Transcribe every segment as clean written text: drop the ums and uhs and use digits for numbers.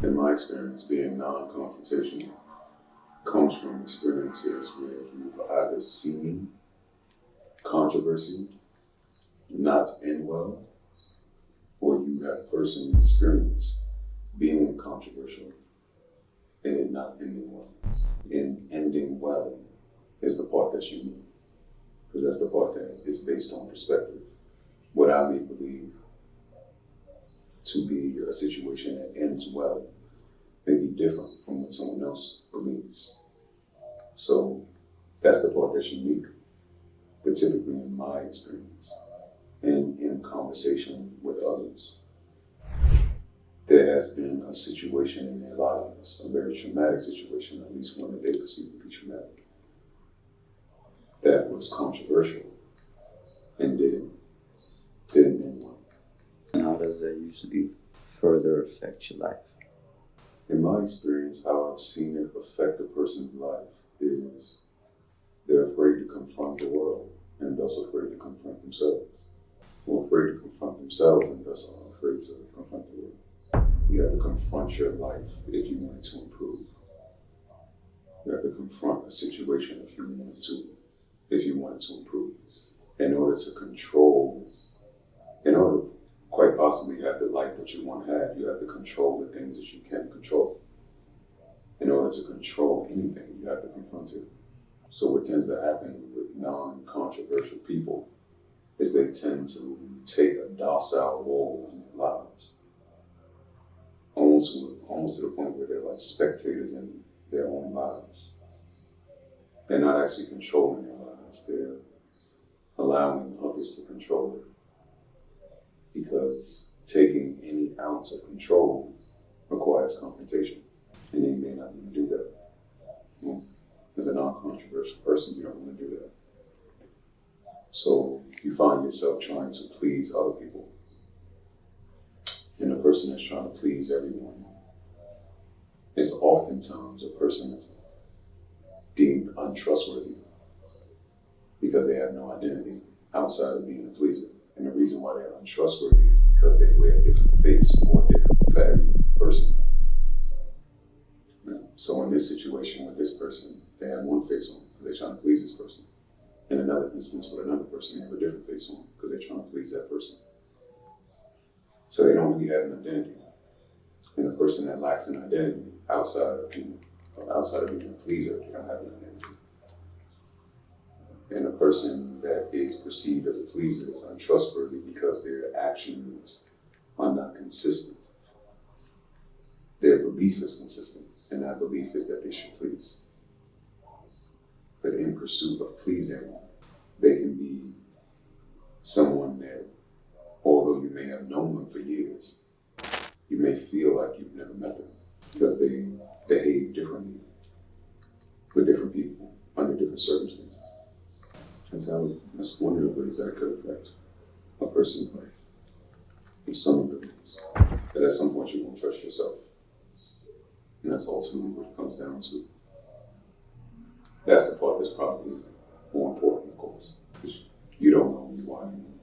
In my experience, being non-confrontational comes from experiences where you've either seen controversy not end well, or you have personally experienced being controversial and it not ending well. And ending well is the part that's unique, because that's the part that is based on perspective. What I may believe to be a situation that ends well may be different from what someone else believes. So that's the part that's unique, but typically in my experience and in conversation with others, there has been a situation in their lives, a very traumatic situation, at least one that they perceive to be traumatic, that was controversial and didn't end well. And how does that usually further affect your life? In my experience, how I've seen it affect a person's life is they're afraid to confront the world and thus afraid to confront themselves. Or afraid to confront themselves and thus are afraid to confront the world. You have to confront your life if you want it to improve. You have to confront a situation if you want it to improve. In order to quite possibly have the life that you want to have, you have to control the things that you can control. In order to control anything, you have to confront it. So what tends to happen with non-controversial people is they tend to take a docile role in their lives. Almost to the point where they're like spectators in their own lives. They're not actually controlling their lives. They're allowing others to control it. Because taking any ounce of control requires confrontation. And they may not want to do that. Well, as a non-controversial person, you don't want to do that. So you find yourself trying to please other people. And the person that's trying to please everyone is oftentimes a person that's deemed untrustworthy because they have no identity outside of being a pleaser. And the reason why they're untrustworthy is because they wear a different face for every person. So in this situation with this person, they have one face on because they're trying to please this person. In another instance with another person, they have a different face on because they're trying to please that person. So they don't really have an identity. And the person that lacks an identity outside of being a pleaser, they don't have an identity. And a person that is perceived as a pleaser is untrustworthy because their actions are not consistent. Their belief is consistent, and that belief is that they should please. But in pursuit of pleasing, they can be someone that, although you may have known them for years, you may feel like you've never met them because they behave differently with different people under different circumstances. That's one of the ways that it could affect a person's life. There's some of the ways that at some point you won't trust yourself. And that's ultimately what it comes down to. That's the part that's probably more important, of course, because you don't know who you are anymore.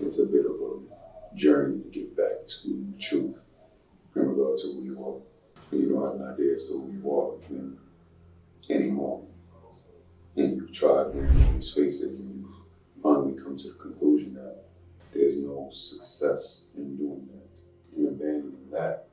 It's a bit of a journey to get back to truth in regard to who you are. When you don't have an idea as to who you are anymore, and you've tried wearing all these faces, and you've finally come to the conclusion that there's no success in doing that. In abandoning that,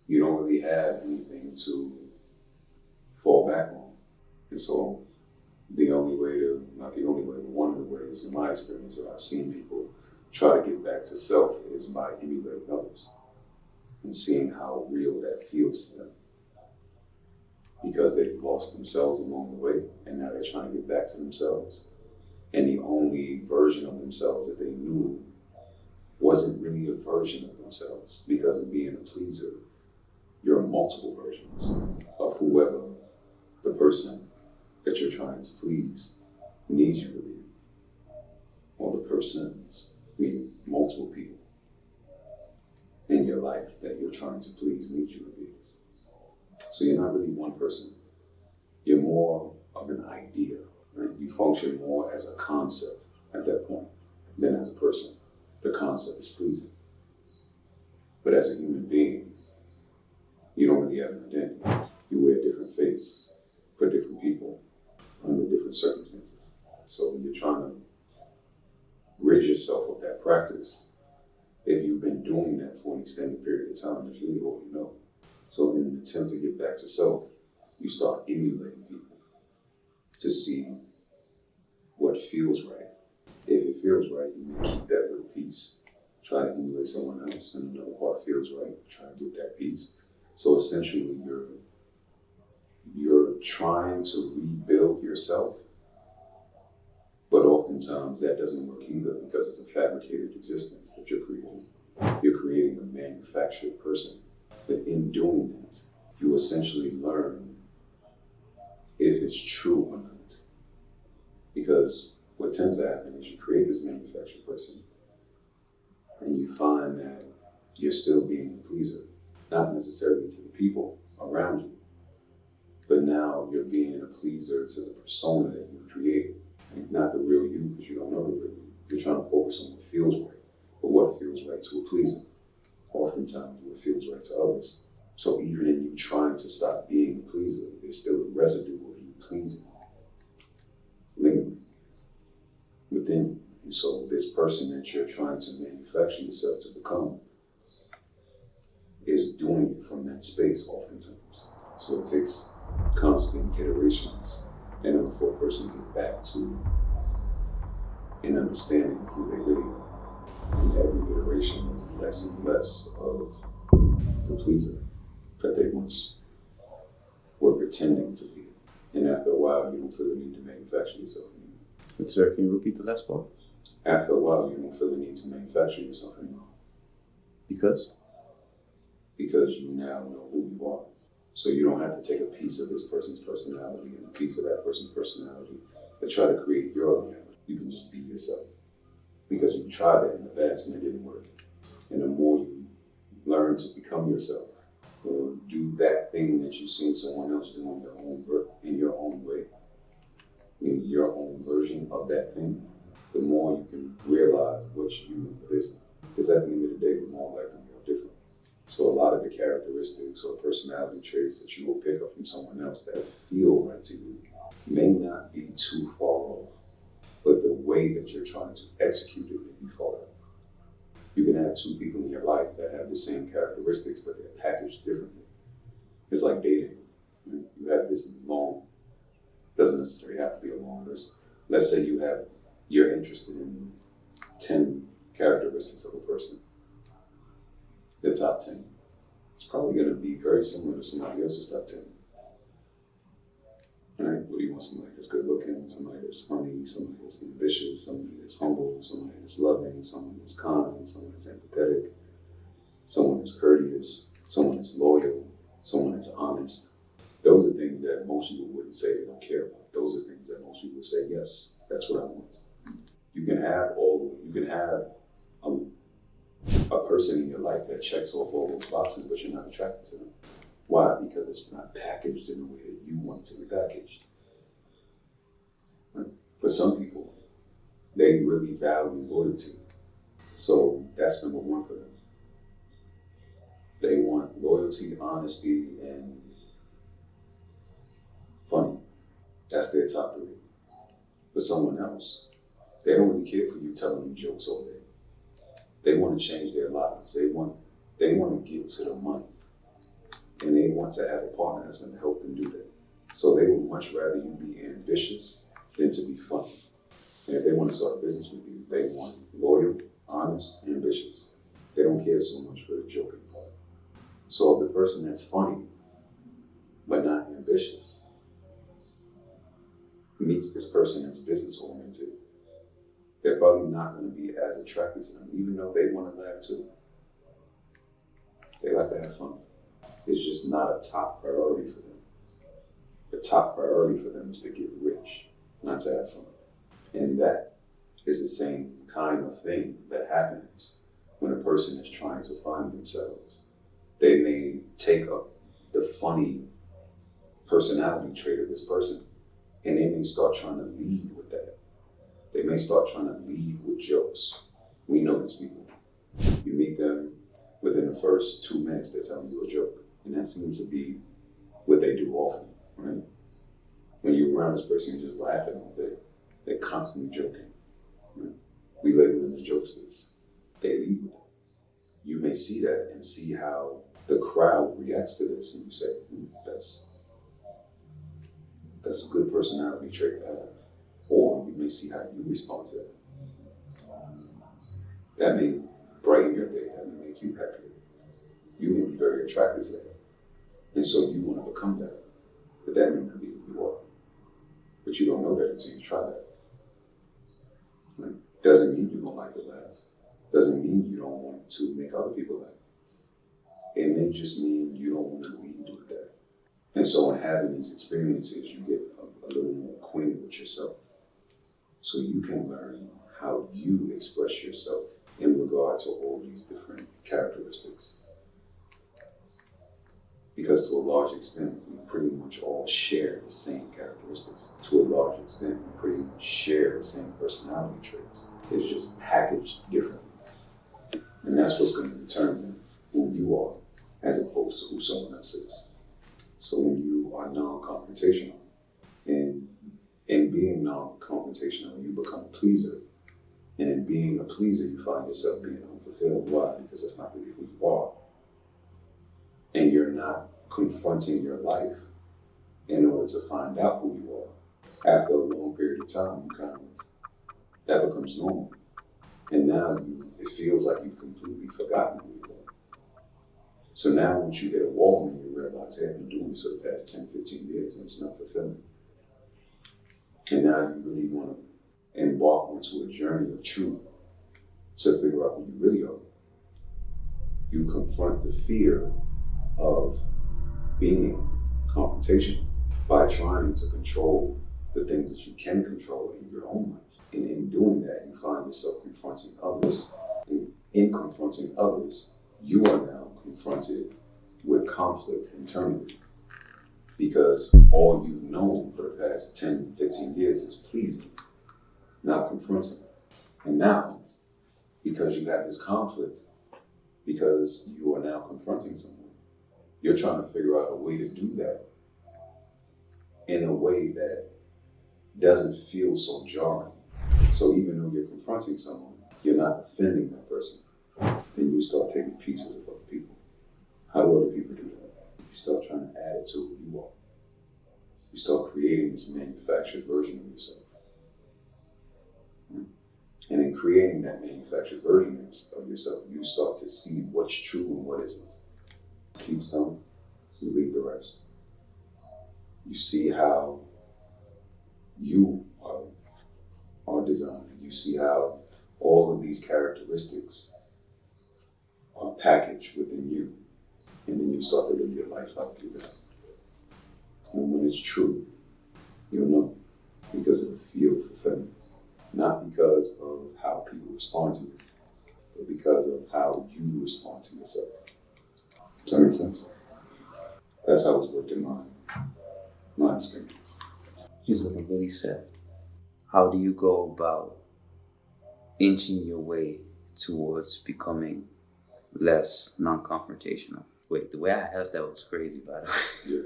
you don't really have anything to fall back on. And so one of the ways in my experience that I've seen people try to get back to self is by emulating others and seeing how real that feels to them. Because they've lost themselves along the way, and now they're trying to get back to themselves. And the only version of themselves that they knew wasn't really a version of themselves, because of being a pleaser, you're multiple versions of whoever the person that you're trying to please needs you to be. Or the persons, meaning multiple people in your life that you're trying to please need you to be. So you're not really one person. You're more of an idea, right? You function more as a concept at that point than as a person. The concept is pleasing. But as a human being, you don't really have an identity. You wear a different face for different people under different circumstances. So when you're trying to rid yourself of that practice, if you've been doing that for an extended period of time, that's really all you know. So in an attempt to get back to self, you start emulating people to see what feels right. If it feels right, you may keep that little piece, try to emulate someone else, and another part feels right, try to get that piece. So essentially, you're trying to rebuild yourself, but oftentimes that doesn't work either because it's a fabricated existence that you're creating. You're creating a manufactured person. But in doing that, you essentially learn if it's true or not. Because what tends to happen is you create this manufactured person and you find that you're still being a pleaser, not necessarily to the people around you, but now you're being a pleaser to the persona that you created, and not the real you, because you don't know the real you. You're trying to focus on what feels right, but what feels right to a pleaser? Oftentimes what feels right to others. So even in you trying to stop being a pleaser, there's still a residue of you pleasing lingering within you. And so this person that you're trying to manufacture yourself to become is doing it from that space oftentimes. So it takes constant iterations in order for a person to get back to an understanding of who they really are. And every iteration is less and less of the pleaser that they once were pretending to be. And after a while, you don't feel the need to manufacture yourself anymore. But sir, can you repeat the last part? After a while, you don't feel the need to manufacture yourself anymore. Because? Because you now know who you are. So you don't have to take a piece of this person's personality and a piece of that person's personality and try to create your reality. You can just be yourself. Because you tried it in the past and it didn't work. And the more you learn to become yourself, or do that thing that you've seen someone else do in your own way, in your own version of that thing, the more you can realize what you and what isn't. Because at the end of the day, we're more likely we are different. So a lot of the characteristics or personality traits that you will pick up from someone else that feel right to you may not be too far off, but the way that you're trying to execute it may be far off. You can have two people in your life that have the same characteristics, but they're packaged differently. It's like dating. You have this long, doesn't necessarily have to be a long list. Let's say you're interested in 10 characteristics of a person. The top 10. It's probably going to be very similar to somebody else's top 10. Right? What do you want? Somebody that's good looking, somebody that's funny, somebody that's ambitious, somebody that's humble, somebody that's loving, someone that's kind, someone that's empathetic, someone that's courteous, someone that's loyal, someone that's honest. Those are things that most people wouldn't say they don't care about. Those are things that most people would say, yes, that's what I want. You can have a person in your life that checks off all those boxes, but you're not attracted to them. Why? Because it's not packaged in the way that you want it to be packaged. Right? For some people, they really value loyalty. So that's number one for them. They want loyalty, honesty, and funny. That's their top three. For someone else, they don't really care for you telling them jokes all day. They want to change their lives. They want to get to the money. And they want to have a partner that's going to help them do that. So they would much rather you be ambitious than to be funny. And if they want to start a business with you, they want loyal, honest, ambitious. They don't care so much for the joking part. So if the person that's funny, but not ambitious, meets this person that's business oriented, they're probably not going to be as attracted to them, even though they want to laugh too. They like to have fun. It's just not a top priority for them. The top priority for them is to get rich, not to have fun. And that is the same kind of thing that happens when a person is trying to find themselves. They may take up the funny personality trait of this person, and they may start trying to lead with that. They may start trying to lead with jokes. We know these people. You meet them, within the first 2 minutes, they're telling you a joke. And that seems to be what they do often, right? When you're around this person, you're just laughing all day. They're constantly joking. Right? We label them as jokesters. They lead with it. You may see that and see how the crowd reacts to this, and you say, that's a good personality trait to have. Or you may see how you respond to that. That may brighten your day, that may make you happier. You may be very attracted to that. And so you want to become that. But that may not be who you are. But you don't know that until you try that. Right? Doesn't mean you don't like to laugh. Doesn't mean you don't want to make other people laugh. It may just mean you don't want to lead with that. And so in having these experiences, you get a little more acquainted with yourself. So you can learn how you express yourself in regard to all these different characteristics. Because to a large extent, we pretty much all share the same characteristics. To a large extent, we pretty much share the same personality traits. It's just packaged differently. And that's what's going to determine who you are as opposed to who someone else is. So when you are non-confrontational, and in being non-confrontational, you become a pleaser. And in being a pleaser, you find yourself being unfulfilled. Why? Because that's not really who you are. And you're not confronting your life in order to find out who you are. After a long period of time, that becomes normal. And now it feels like you've completely forgotten who you are. So now once you hit a wall and you realize, hey, I've been doing this for the past 10, 15 years and it's not fulfilling. And now you really want to embark onto a journey of truth to figure out who you really are. You confront the fear of being confrontational by trying to control the things that you can control in your own life. And in doing that, you find yourself confronting others. And in confronting others, you are now confronted with conflict internally. Because all you've known for the past 10, 15 years is pleasing, not confronting. And now, because you have this conflict, because you are now confronting someone, you're trying to figure out a way to do that in a way that doesn't feel so jarring. So even though you're confronting someone, you're not offending that person. Then you start taking pieces of other people. How do other people do that? You start trying to add it to who you are. You start creating this manufactured version of yourself. And in creating that manufactured version of yourself, you start to see what's true and what isn't. Keep some, you leave the rest. You see how you are designed. You see how all of these characteristics are packaged within you. And then you start to live your life out through that. And when it's true, you'll know, because it'll feel fulfilling. Not because of how people respond to you, but because of how you respond to yourself. Does that make sense? That's how it's worked in my experience. Just like Willie said, how do you go about inching your way towards becoming less non-confrontational? Wait, the way I asked that was crazy, by the way.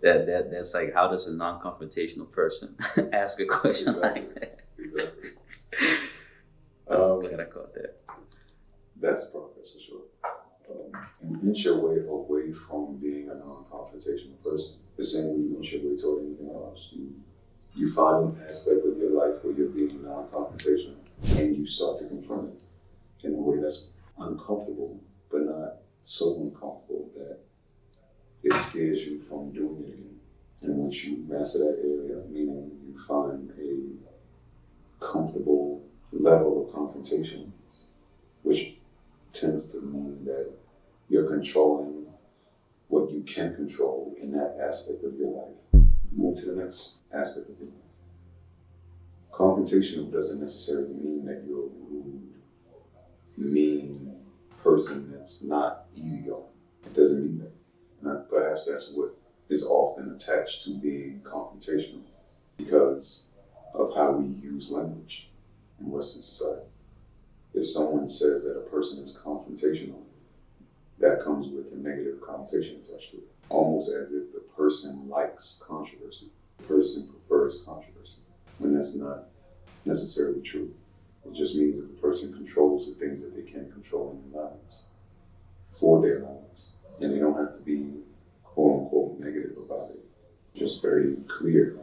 Yeah. That's like, how does a non-confrontational person ask a question like that? Exactly. I'm glad I caught that. That's progress for sure. You inch your way away from being a non-confrontational person. The same way you inch your way toward anything else. You find an aspect of your life where you're being non-confrontational, and you start to confront it in a way that's uncomfortable, but not so uncomfortable that it scares you from doing it again. And once you master that area, meaning you find a comfortable level of confrontation, which tends to mean that you're controlling what you can control in that aspect of your life. Move to the next aspect of your life. Confrontation doesn't necessarily mean that you're a rude, mean person that's not easygoing. It doesn't mean that. Perhaps that's what is often attached to being confrontational because of how we use language in Western society. If someone says that a person is confrontational, that comes with a negative connotation attached to it. Almost as if the person likes controversy. The person prefers controversy, when that's not necessarily true. It just means that the person controls the things that they can control in their lives, for their lives. And they don't have to be quote unquote negative about it. Just very clear